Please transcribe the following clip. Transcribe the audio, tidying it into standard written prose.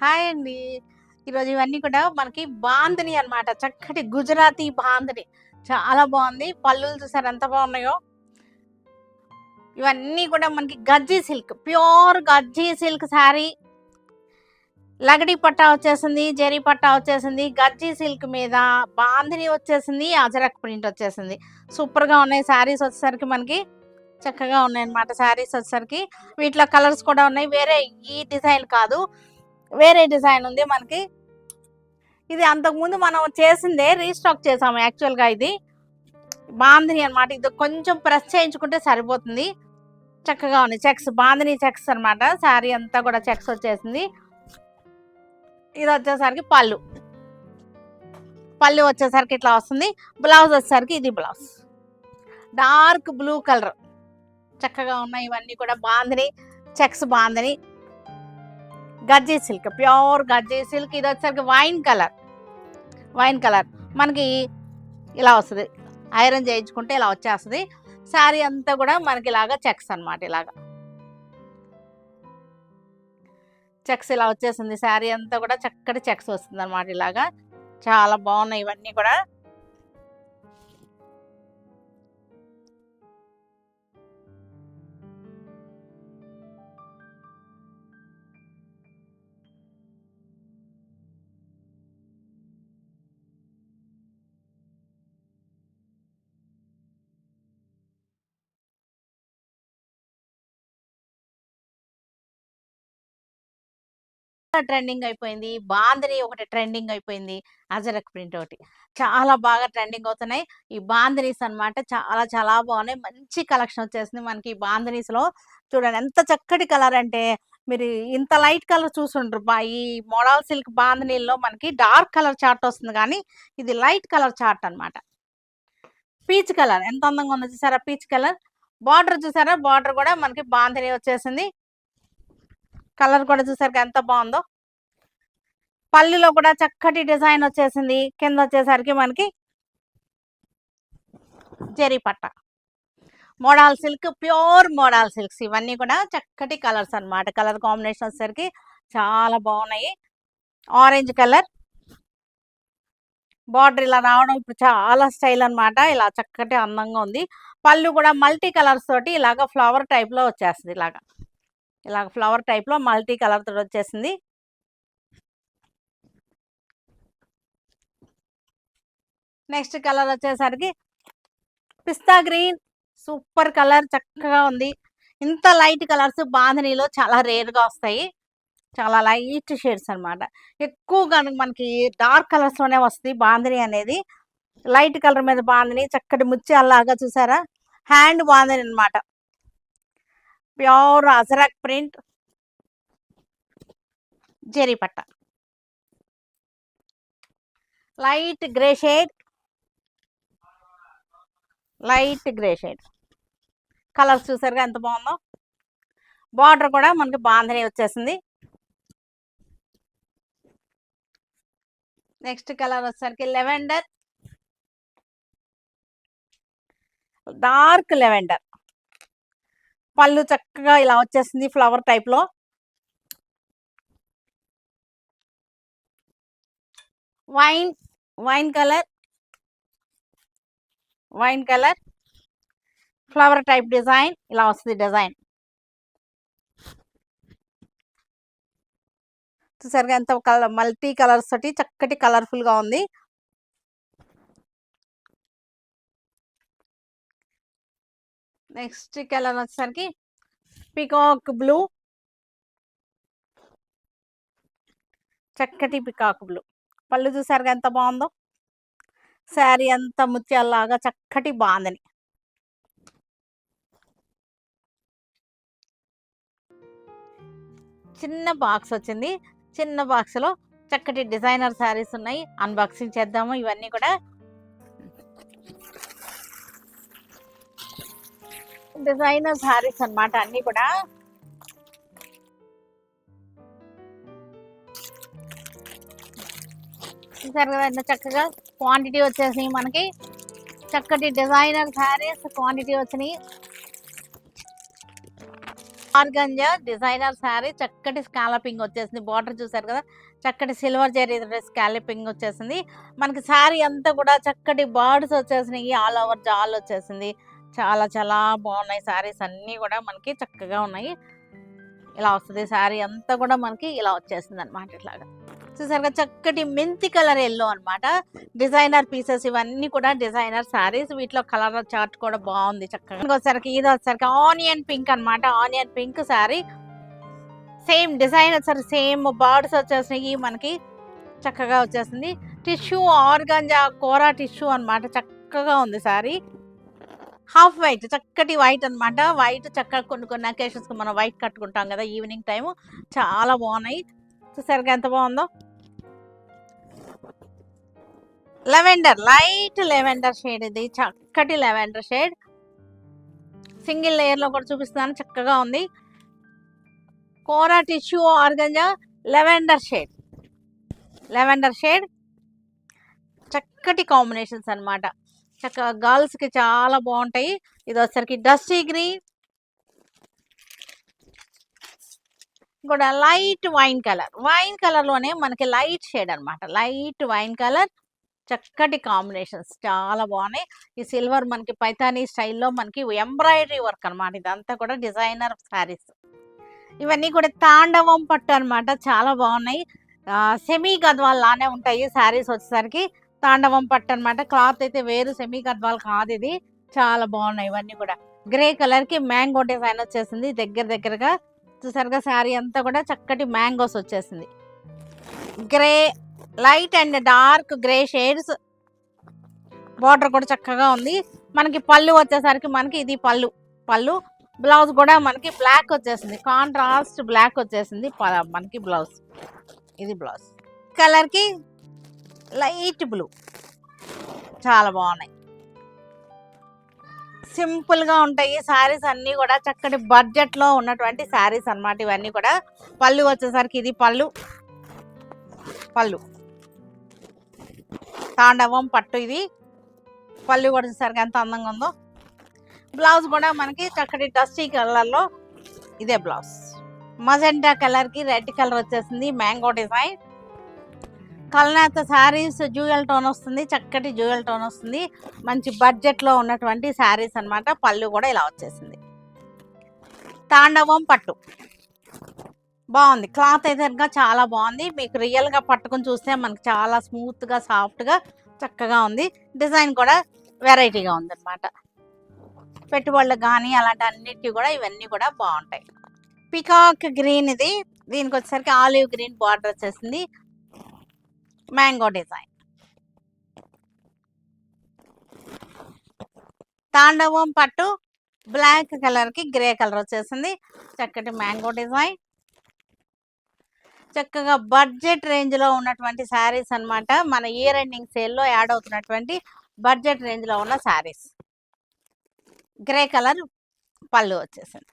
Hi అండి. ఈరోజు ఇవన్నీ కూడా మనకి బాందిని అన్నమాట. చక్కటి గుజరాతీ బాందిని. చాలా బావుంది. పళ్ళులు చూసారా ఎంత బాగున్నాయో. ఇవన్నీ కూడా మనకి గజ్జి సిల్క్. ప్యూర్ గజ్జి సిల్క్ శారీ. లగడి పట్టా వచ్చేసింది. జరీ పట్టా వచ్చేసింది. గజ్జి సిల్క్ మీద బాందిని వచ్చేసింది. అజరక్ ప్రింట్ వచ్చేసింది. సూపర్‌గా ఉన్నాయి శారీస్ వచ్చేసరికి మనకి. చక్కగా ఉన్నాయన్నమాట శారీస్ వచ్చేసరికి. వీటిలో కలర్స్ కూడా ఉన్నాయి. వేరే ఈ డిజైన్ కాదు. వేరే డిజైన్ ఉంది మనకి. ఇది అంతకుముందు మనం చేసిందే రీస్టాక్ చేసాము యాక్చువల్‌గా ఇది. బాందిని అన్నమాట. ఇది కొంచెం ప్రెస్ చేయించుకుంటే సరిపోతుంది. చక్కగా ఉంది. చెక్స్ బాందిని చెక్స్ అన్నమాట. శారీ అంతా కూడా చెక్స్ వచ్చేసింది. ఇది వచ్చేసరికి పళ్ళు. పళ్ళు వచ్చేసరికి ఇట్లా వస్తుంది. బ్లౌజ్ వచ్చేసరికి ఇది బ్లౌజ్. Dark blue colour. చక్కగా ఉన్నాయి ఇవన్నీ కూడా బాందిని చెక్స్ బాందిని. గజ్జి సిల్క్ ప్యూర్ గజ్జి సిల్క్. ఇది వచ్చేసరికి వైన్ కలర్. వైన్ కలర్ మనకి ఇలా వస్తుంది. ఐరన్ చేయించుకుంటే ఇలా వచ్చేస్తుంది. శారీ అంతా కూడా మనకి ఇలాగా చెక్స్ అన్నమాట. ఇలాగా చెక్స్ ఇలా వచ్చేసింది. శారీ అంతా కూడా చక్కటి చెక్స్ వస్తుంది అనమాట. ఇలాగా చాలా బాగున్నాయి ఇవన్నీ కూడా. ట్రెండింగ్ అయిపోయింది. బాందిని ఒకటి ట్రెండింగ్ అయిపోయింది. అజరక్ ప్రింట్ ఒకటి. చాలా బాగా ట్రెండింగ్ అవుతున్నాయి. ఈ బాందినీస్ అన్నమాట. చాలా చాలా బాగున్నాయి. మంచి కలెక్షన్ వచ్చేసింది మనకి ఈ బాందినీస్‌లో. చూడండి ఎంత చక్కటి కలర్ అంటే మీరు ఇంత లైట్ కలర్ చూసుండ్రు. ఈ మోడల్ సిల్క్ బాందినీల్లో మనకి డార్క్ కలర్ చార్ట్ వస్తుంది కానీ ఇది లైట్ కలర్ చార్ట్ అన్నమాట. పీచ్ కలర్ ఎంత అందంగా ఉందో చూసారా పీచ్ కలర్. బార్డర్ చూసారా బార్డర్ కూడా మనకి బాందిని వచ్చేసింది. కలర్ కూడా చూసారు ఎంత బాగుందో. పళ్ళులో కూడా చక్కటి డిజైన్ వచ్చేసింది. కింద వచ్చేసరికి మనకి జరీ పట్ట. Model silk pure model silks ఇవన్నీ కూడా చక్కటి కలర్స్ అన్నమాట. కలర్ కాంబినేషన్ వచ్చేసరికి చాలా బాగున్నాయి. ఆరెంజ్ కలర్ బార్డర్ ఇలా రావడం ఇప్పుడు చాలా స్టైల్ అన్నమాట. ఇలా చక్కటి అందంగా ఉంది. పళ్ళు కూడా మల్టీ కలర్స్ తోటి ఇలాగ ఫ్లవర్ టైప్ లో వచ్చేస్తుంది. ఇలాగ ఫ్లవర్ టైప్ లో మల్టీ కలర్ తోటి వచ్చేసింది. నెక్స్ట్ కలర్ వచ్చేసరికి పిస్తా గ్రీన్. సూపర్ కలర్ చక్కగా ఉంది. ఇంత లైట్ కలర్స్ బాందినీలో చాలా రేర్ గా వస్తాయి. చాలా లైట్ షేడ్స్ అన్నమాట. ఎక్కువగా మనకి డార్క్ కలర్స్ లోనే వస్తుంది బాందిని అనేది. లైట్ కలర్ మీద బాందిని చక్కటి ముత్యాల్లాగా చూసారా. హ్యాండ్ బాందిని అన్నమాట. ప్యూర్ అజరక్ ప్రింట్ జరీ పట్ట. Light grey shade. Light grey shade colours చూసారుగా ఎంత బాగుందో. బార్డర్ కూడా మనకి బాందిని వచ్చేసింది. నెక్స్ట్ కలర్ వచ్చేసరికి లెవెండర్. Dark lavender. పళ్ళు చక్కగా ఇలా వచ్చేసింది ఫ్లవర్ టైప్ లో. Wine wine colour. Wine colour flower type design ఇలా వస్తుంది డిజైన్. చూసారుగా ఎంత కలర్ మల్టీ కలర్స్ తోటి చక్కటి కలర్ఫుల్ గా ఉంది. నెక్స్ట్ కలర్ వచ్చేసరికి పికాక్ బ్లూ. చక్కటి పికాక్ బ్లూ. పళ్ళు చూసారుగా ఎంత బాగుందో. శారీ అంతా ముత్యాల్లాగా చక్కటి బాందిని. చిన్న బాక్స్ వచ్చింది. చిన్న బాక్స్ లో చక్కటి డిజైనర్ శారీస్ ఉన్నాయి. అన్బాక్సింగ్ చేద్దాము ఇవన్నీ కూడా. డిజైనర్ శారీస్ అన్నమాట అన్ని కూడా. చూసారు కదా ఎంత చక్కగా క్వాంటిటీ వచ్చేసినాయి మనకి. చక్కటి డిజైనర్ శారీస్ క్వాంటిటీ వచ్చినాయి. ఆర్గంజా డిజైనర్ శారీ, చక్కటి స్కాలపింగ్ వచ్చేసింది. బార్డర్ చూసారు కదా, చక్కటి సిల్వర్ జరీ స్కాలపింగ్ వచ్చేసింది. మనకి శారీ అంతా కూడా చక్కటి బర్డ్స్ వచ్చేసినాయి, ఆల్ ఓవర్ జాల్ వచ్చేసింది. చాలా చాలా బాగున్నాయి శారీస్ అన్నీ కూడా, మనకి చక్కగా ఉన్నాయి. ఇలా వస్తుంది శారీ అంతా కూడా, మనకి ఇలా వచ్చేసింది అనమాట. ఇట్లాగా చూసారుగా, చక్కటి మెంతి కలర్ ఎల్లో అనమాట. డిజైనర్ పీసెస్ ఇవన్నీ కూడా డిజైనర్ శారీస్. వీటిలో కలర్ చార్ట్ కూడా బాగుంది చక్కగా. ఇది వచ్చేసరికి ఆనియన్ పింక్ అనమాట. Onion pink sari, same design వచ్చేసరి సేమ్ బర్డ్స్ వచ్చేసినాయి మనకి, చక్కగా వచ్చేసింది. టిష్యూ ఆర్గాంజా కోరా టిష్యూ అనమాట, చక్కగా ఉంది శారీ. హాఫ్ వైట్, చక్కటి వైట్ అనమాట. వైట్ చక్కగా కొన్ని అకేషన్స్కి మనం వైట్ కట్టుకుంటాం కదా ఈవినింగ్ టైము, చాలా బాగున్నాయి. చూసారుగా ఎంత బాగుందో. లెవెండర్, లైట్ లెవెండర్ షేడ్, ఇది చక్కటి లెవెండర్ షేడ్. సింగిల్ లేయర్ లో కూడా చూపిస్తున్నాను, చక్కగా ఉంది. Kora tissue organza lavender shade, lavender shade, చక్కటి కాంబినేషన్స్ అనమాట. చక్కగా గర్ల్స్ కి చాలా బాగుంటాయి. ఇది వచ్చరికి డస్టీ గ్రీన్, కూడా light wine colour. Wine colour లోనే మనకి లైట్ షేడ్ అనమాట, లైట్ వైన్ కలర్. చక్కటి కాంబినేషన్స్ చాలా బాగున్నాయి. ఈ సిల్వర్ మనకి పైతానీ స్టైల్లో మనకి ఎంబ్రాయిడరీ వర్క్ అనమాట. ఇదంతా కూడా డిజైనర్ శారీస్. ఇవన్నీ కూడా తాండవం పట్టు అనమాట, చాలా బాగున్నాయి. సెమీ గద్వాల్ లానే ఉంటాయి శారీస్ వచ్చేసరికి. తాండవం పట్టు అనమాట. క్లాత్ అయితే వేరు, సెమీ గద్వాల్ కాదు ఇది. చాలా బాగున్నాయి ఇవన్నీ కూడా. గ్రే కలర్ కి మ్యాంగో డిజైన్ వచ్చేసింది దగ్గరగా. చూసారుగా శారీ అంతా కూడా చక్కటి మ్యాంగోస్ వచ్చేసింది. Grey, light and dark grey shades. Border కూడా చక్కగా ఉంది. మనకి పళ్ళు వచ్చేసరికి మనకి ఇది పళ్ళు. బ్లౌజ్ కూడా మనకి బ్లాక్ వచ్చేసింది, కాంట్రాస్ట్ బ్లాక్ వచ్చేసింది మనకి బ్లౌజ్. ఇది బ్లౌజ్ కలర్ కి లైట్ బ్లూ, చాలా బాగున్నాయి. సింపుల్ గా ఉంటాయి శారీస్ అన్ని కూడా, చక్కటి బడ్జెట్ లో ఉన్నటువంటి శారీస్ అన్నమాట ఇవన్నీ కూడా. పళ్ళు వచ్చేసరికి ఇది పళ్ళు తాండవం పట్టు, ఇది పళ్ళు కూడా చూసరికి ఎంత అందంగా ఉందో. బ్లౌజ్ కూడా మనకి చక్కటి డస్టీ కలర్ లో, ఇదే బ్లౌజ్. మజెంటా కలర్ కి రెడ్ కలర్ వచ్చేసింది, mango design. Kalneta saris jewel tone వస్తుంది, చక్కటి జ్యూయల్ టోన్ వస్తుంది. మంచి బడ్జెట్ లో ఉన్నటువంటి శారీస్ అన్నమాట. పళ్ళు కూడా ఇలా వచ్చేసింది. తాండవం పట్టు బాగుంది. క్లాత్ అయితే చాలా బాగుంది. మీకు రియల్ గా పట్టుకుని చూస్తే మనకి చాలా స్మూత్ గా సాఫ్ట్ గా చక్కగా ఉంది. డిజైన్ కూడా వెరైటీగా ఉంది అనమాట. పెట్టుబడులకు కానీ అలాంటి అన్నిటికీ కూడా ఇవన్నీ కూడా బాగుంటాయి. పికాక్ గ్రీన్ ఇది, దీనికి వచ్చేసరికి ఆలివ్ గ్రీన్ బార్డర్ వచ్చేసింది, మ్యాంగో డిజైన్. తాండవం పట్టు బ్లాక్ కలర్ కి గ్రే కలర్ వచ్చేసింది, చక్కటి మ్యాంగో డిజైన్. చక్కగా బడ్జెట్ రేంజ్ లో ఉన్నటువంటి శారీస్ అన్నమాట. మన ఇయర్ ఎండింగ్ సేల్ లో యాడ్ అవుతున్నటువంటి బడ్జెట్ రేంజ్ లో ఉన్న శారీస్. గ్రే కలర్ పళ్ళు వచ్చేసింది.